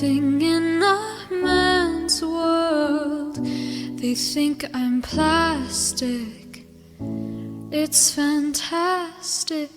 living in a man's world. They think I'm plastic. It's fantastic.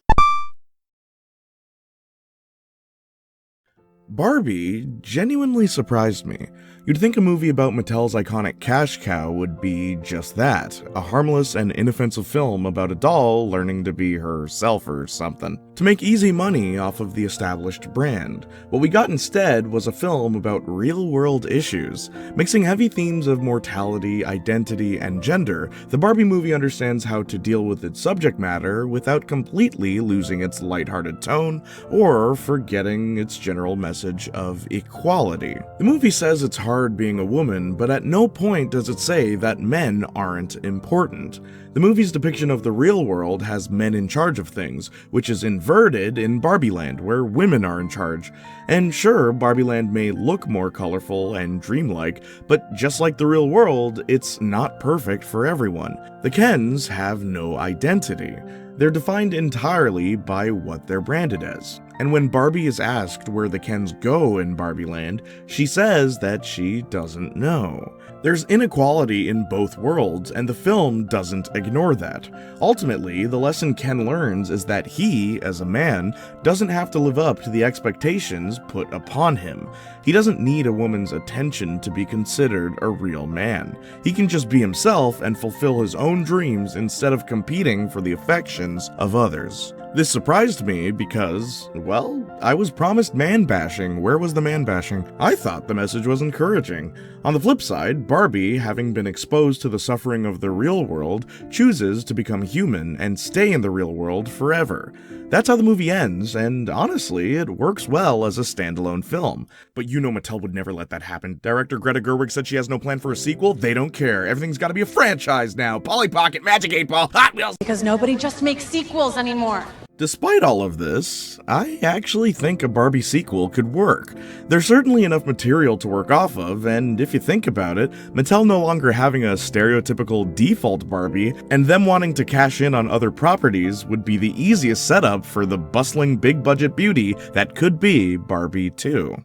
Barbie genuinely surprised me. You'd think a movie about Mattel's iconic cash cow would be just that, a harmless and inoffensive film about a doll learning to be herself or something, to make easy money off of the established brand. What we got instead was a film about real-world issues. Mixing heavy themes of mortality, identity, and gender, the Barbie movie understands how to deal with its subject matter without completely losing its lighthearted tone or forgetting its general message of equality. The movie says it's hard being a woman, but at no point does it say that men aren't important. The movie's depiction of the real world has men in charge of things, which is inverted in Barbieland, where women are in charge. And sure, Barbieland may look more colorful and dreamlike, but just like the real world, it's not perfect for everyone. The Kens have no identity. They're defined entirely by what they're branded as. And when Barbie is asked where the Kens go in Barbieland, she says that she doesn't know. There's inequality in both worlds, and the film doesn't ignore that. Ultimately, the lesson Ken learns is that he, as a man, doesn't have to live up to the expectations put upon him. He doesn't need a woman's attention to be considered a real man. He can just be himself and fulfill his own dreams instead of competing for the affections of others. This surprised me because, well, I was promised man-bashing. Where was the man-bashing? I thought the message was encouraging. On the flip side, Barbie, having been exposed to the suffering of the real world, chooses to become human and stay in the real world forever. That's how the movie ends, and honestly, it works well as a standalone film. But you know Mattel would never let that happen. Director Greta Gerwig said she has no plan for a sequel. They don't care. Everything's gotta be a franchise now. Polly Pocket, Magic 8 Ball, Hot Wheels. Because nobody just makes sequels anymore. Despite all of this, I actually think a Barbie sequel could work. There's certainly enough material to work off of, and if you think about it, Mattel no longer having a stereotypical default Barbie, and them wanting to cash in on other properties would be the easiest setup for the bustling big-budget beauty that could be Barbie 2.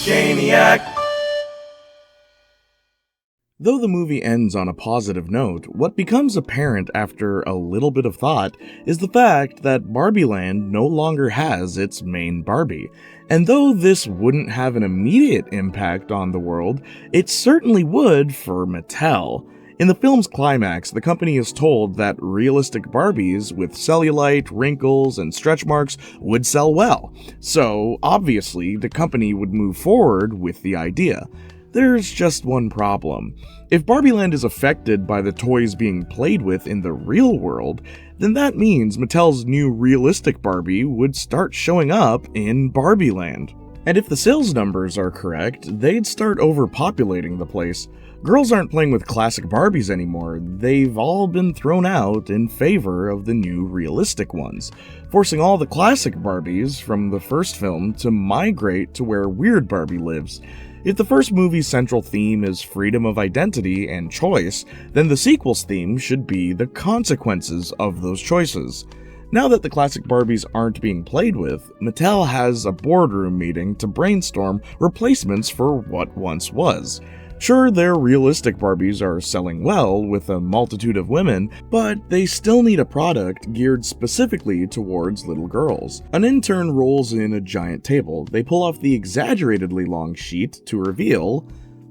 Jayniac. Though the movie ends on a positive note, what becomes apparent after a little bit of thought is the fact that Barbieland no longer has its main Barbie. And though this wouldn't have an immediate impact on the world, it certainly would for Mattel. In the film's climax, the company is told that realistic Barbies with cellulite, wrinkles, and stretch marks would sell well. So, obviously, the company would move forward with the idea. There's just one problem. If Barbieland is affected by the toys being played with in the real world, then that means Mattel's new realistic Barbie would start showing up in Barbieland. And if the sales numbers are correct, they'd start overpopulating the place. Girls aren't playing with classic Barbies anymore. They've all been thrown out in favor of the new realistic ones, forcing all the classic Barbies from the first film to migrate to where Weird Barbie lives. If the first movie's central theme is freedom of identity and choice, then the sequel's theme should be the consequences of those choices. Now that the classic Barbies aren't being played with, Mattel has a boardroom meeting to brainstorm replacements for what once was. Sure, their realistic Barbies are selling well with a multitude of women, but they still need a product geared specifically towards little girls. An intern rolls in a giant table. They pull off the exaggeratedly long sheet to reveal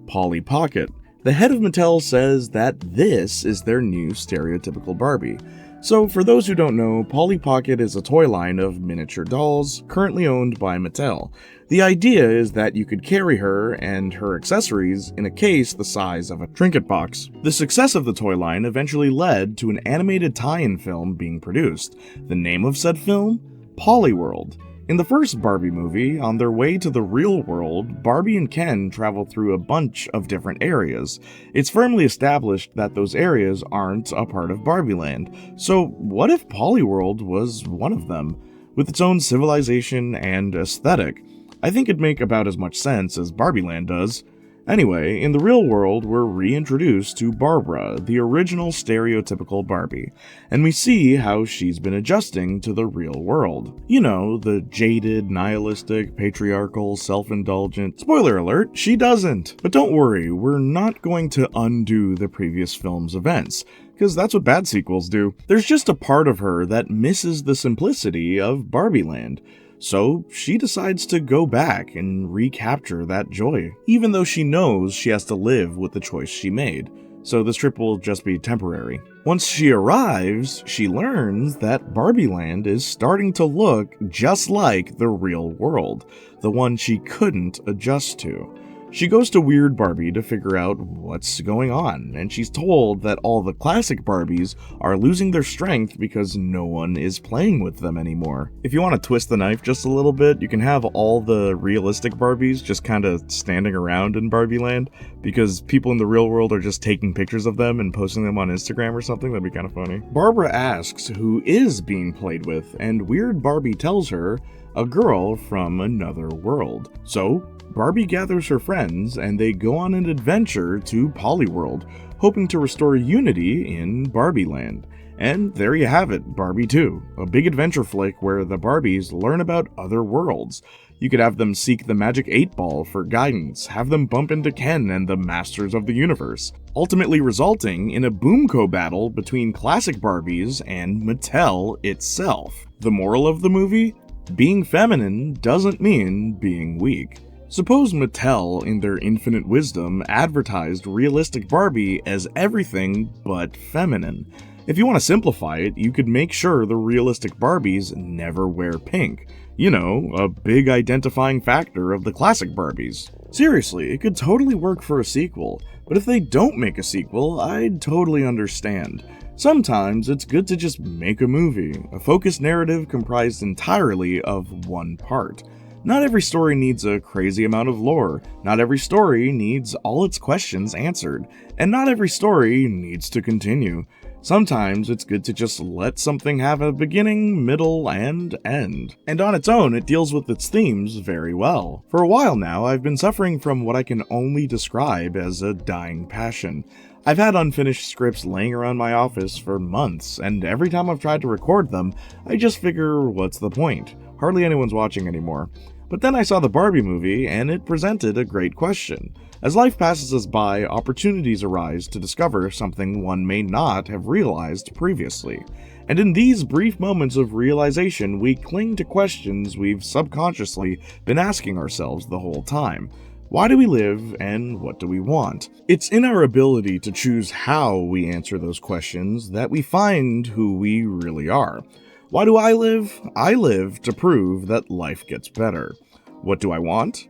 Polly Pocket. The head of Mattel says that this is their new stereotypical Barbie. So, for those who don't know, Polly Pocket is a toy line of miniature dolls currently owned by Mattel. The idea is that you could carry her and her accessories in a case the size of a trinket box. The success of the toy line eventually led to an animated tie-in film being produced. The name of said film? Pollyworld. In the first Barbie movie, on their way to the real world, Barbie and Ken travel through a bunch of different areas. It's firmly established that those areas aren't a part of Barbieland. So what if Pollyworld was one of them? With its own civilization and aesthetic, I think it'd make about as much sense as Barbieland does. Anyway, in the real world, we're reintroduced to Barbara, the original stereotypical Barbie, and we see how she's been adjusting to the real world. You know, the jaded, nihilistic, patriarchal, self-indulgent. Spoiler alert, she doesn't. But don't worry, we're not going to undo the previous film's events, because that's what bad sequels do. There's just a part of her that misses the simplicity of Barbie Land. So she decides to go back and recapture that joy, even though she knows she has to live with the choice she made. So this trip will just be temporary. Once she arrives, she learns that Barbie Land is starting to look just like the real world, the one she couldn't adjust to. She goes to Weird Barbie to figure out what's going on, and she's told that all the classic Barbies are losing their strength because no one is playing with them anymore. If you want to twist the knife just a little bit, you can have all the realistic Barbies just kind of standing around in Barbie Land, because people in the real world are just taking pictures of them and posting them on Instagram or something. That'd be kind of funny. Barbara asks who is being played with, and Weird Barbie tells her a girl from another world. So Barbie gathers her friends, and they go on an adventure to Polyworld, hoping to restore unity in Barbie Land. And there you have it, Barbie 2, a big adventure flick where the Barbies learn about other worlds. You could have them seek the magic 8-ball for guidance, have them bump into Ken and the Masters of the Universe, ultimately resulting in a Boomco battle between classic Barbies and Mattel itself. The moral of the movie? Being feminine doesn't mean being weak. Suppose Mattel, in their infinite wisdom, advertised realistic Barbie as everything but feminine. If you want to simplify it, you could make sure the realistic Barbies never wear pink. You know, a big identifying factor of the classic Barbies. Seriously, it could totally work for a sequel, but if they don't make a sequel, I'd totally understand. Sometimes it's good to just make a movie, a focused narrative comprised entirely of one part. Not every story needs a crazy amount of lore, not every story needs all its questions answered, and not every story needs to continue. Sometimes it's good to just let something have a beginning, middle, and end. And on its own, it deals with its themes very well. For a while now, I've been suffering from what I can only describe as a dying passion. I've had unfinished scripts laying around my office for months, and every time I've tried to record them, I just figure, what's the point? Hardly anyone's watching anymore. But then I saw the Barbie movie, and it presented a great question. As life passes us by, opportunities arise to discover something one may not have realized previously. And in these brief moments of realization, we cling to questions we've subconsciously been asking ourselves the whole time. Why do we live, and what do we want? It's in our ability to choose how we answer those questions that we find who we really are. Why do I live? I live to prove that life gets better. What do I want?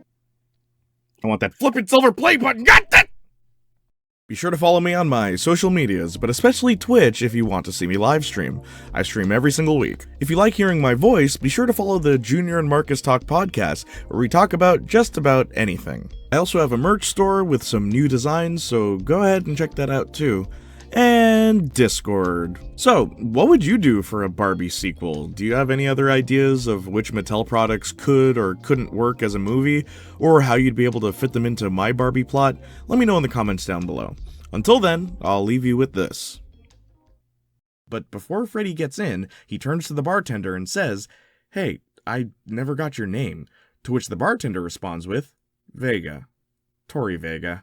I want that flippin' silver play button, got that! Be sure to follow me on my social medias, but especially Twitch if you want to see me live stream. I stream every single week. If you like hearing my voice, be sure to follow the Junior and Marcus Talk podcast, where we talk about just about anything. I also have a merch store with some new designs, so go ahead and check that out too. And Discord. So, what would you do for a Barbie sequel? Do you have any other ideas of which Mattel products could or couldn't work as a movie, or how you'd be able to fit them into my Barbie plot? Let me know in the comments down below. Until then, I'll leave you with this. But before Freddy gets in, he turns to the bartender and says, "Hey, I never got your name." To which the bartender responds with, "Vega. Tori Vega."